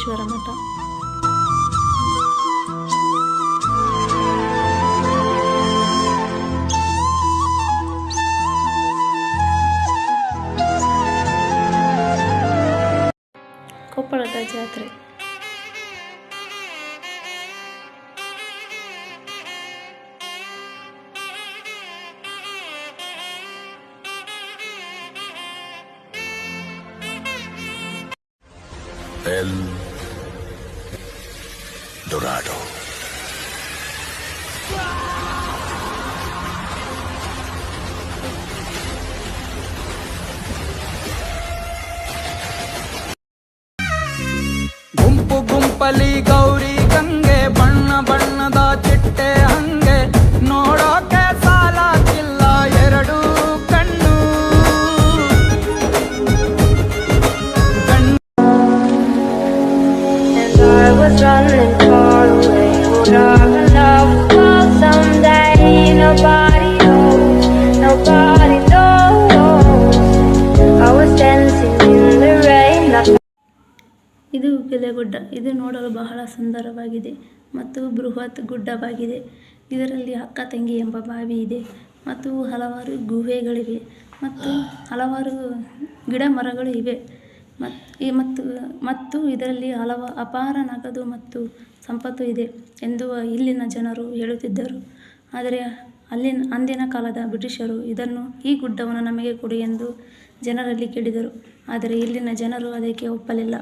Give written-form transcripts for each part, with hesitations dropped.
ಸಿದ್ದೇಶ್ವರ ಮಠ. ಕೊಪ್ಪಳದ ಜಾತ್ರೆ. El Dorado. ಗುಂಪು ಗುಂಪಲಿ ಗೌರಿ ಗಂಗೆ, ಬಣ್ಣ ಬಣ್ಣದ ಚಿಟ್ಟೆ ಹಂಗೆ, ನೋಡೋಕೆ ಸಾಲಾಗಿಲ್ಲ ಎರಡು ಕಣ್ಣು. I was running far away, dark enough to call someday. Nobody knows, nobody knows. I was dancing in the rain. ಇದು ಉಗಿಲೆಗುಡ್ಡ. ಇದು ನೋಡಲು ಬಹಳ ಸುಂದರವಾಗಿದೆ ಮತ್ತು ಬೃಹತ್ ಗುಡ್ಡವಾಗಿದೆ. ಇದರಲ್ಲಿ ಅಕ್ಕ ತಂಗಿ ಎಂಬ ಬಾವಿ ಇದೆ ಮತ್ತು ಹಲವಾರು ಗುಹೆಗಳಿವೆ ಮತ್ತು ಹಲವಾರು ಗಿಡ ಮರಗಳು ಇವೆ ಮತ್ತು ಇದರಲ್ಲಿ ಅಪಾರ ನಗದು ಮತ್ತು ಸಂಪತ್ತು ಇದೆ ಎಂದು ಇಲ್ಲಿನ ಜನರು ಹೇಳುತ್ತಿದ್ದರು. ಆದರೆ ಅಂದಿನ ಕಾಲದ ಬ್ರಿಟಿಷರು ಈ ಗುಡ್ಡವನ್ನು ನಮಗೆ ಕೊಡಿ ಎಂದು ಜನರಲ್ಲಿ ಕೇಳಿದರು. ಆದರೆ ಇಲ್ಲಿನ ಜನರು ಅದಕ್ಕೆ ಒಪ್ಪಲಿಲ್ಲ.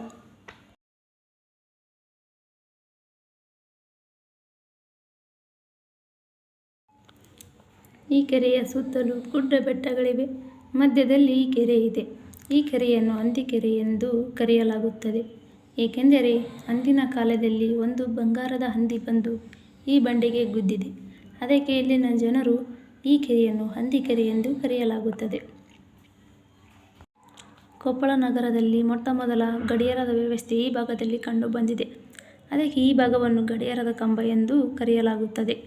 ಈ ಕೆರೆಯ ಸುತ್ತಲೂ ಗುಡ್ಡ ಬೆಟ್ಟಗಳಿವೆ. ಮಧ್ಯದಲ್ಲಿ ಈ ಕೆರೆ ಇದೆ. ಈ ಕೆರೆಯನ್ನು ಹಂದಿಕೆರೆ ಎಂದು ಕರೆಯಲಾಗುತ್ತದೆ, ಏಕೆಂದರೆ ಅಂದಿನ ಕಾಲದಲ್ಲಿ ಒಂದು ಬಂಗಾರದ ಹಂದಿ ಬಂದು ಈ ಬಂಡೆಗೆ ಗುದ್ದಿದೆ. ಅದಕ್ಕೆ ಇಲ್ಲಿನ ಜನರು ಈ ಕೆರೆಯನ್ನು ಹಂದಿಕೆರೆ ಎಂದು ಕರೆಯಲಾಗುತ್ತದೆ. ಕೊಪ್ಪಳ ನಗರದಲ್ಲಿ ಮೊಟ್ಟಮೊದಲ ಗಡಿಯಾರದ ವ್ಯವಸ್ಥೆ ಈ ಭಾಗದಲ್ಲಿ ಕಂಡುಬಂದಿದೆ. ಅದಕ್ಕೆ ಈ ಭಾಗವನ್ನು ಗಡಿಯಾರದ ಕಂಬ ಎಂದು ಕರೆಯಲಾಗುತ್ತದೆ.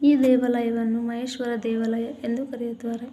ಈ ದೇವಾಲಯವನ್ನು ಮಹೇಶ್ವರ ದೇವಾಲಯ ಎಂದು ಕರೆಯುತ್ತಾರೆ.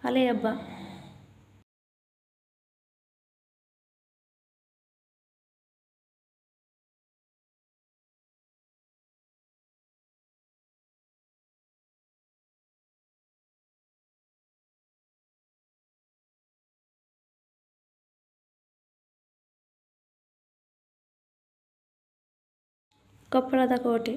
ಅಲೆ ಹಬ್ಬ. ಕೊಪ್ಪಳದ ಕೋಟೆ.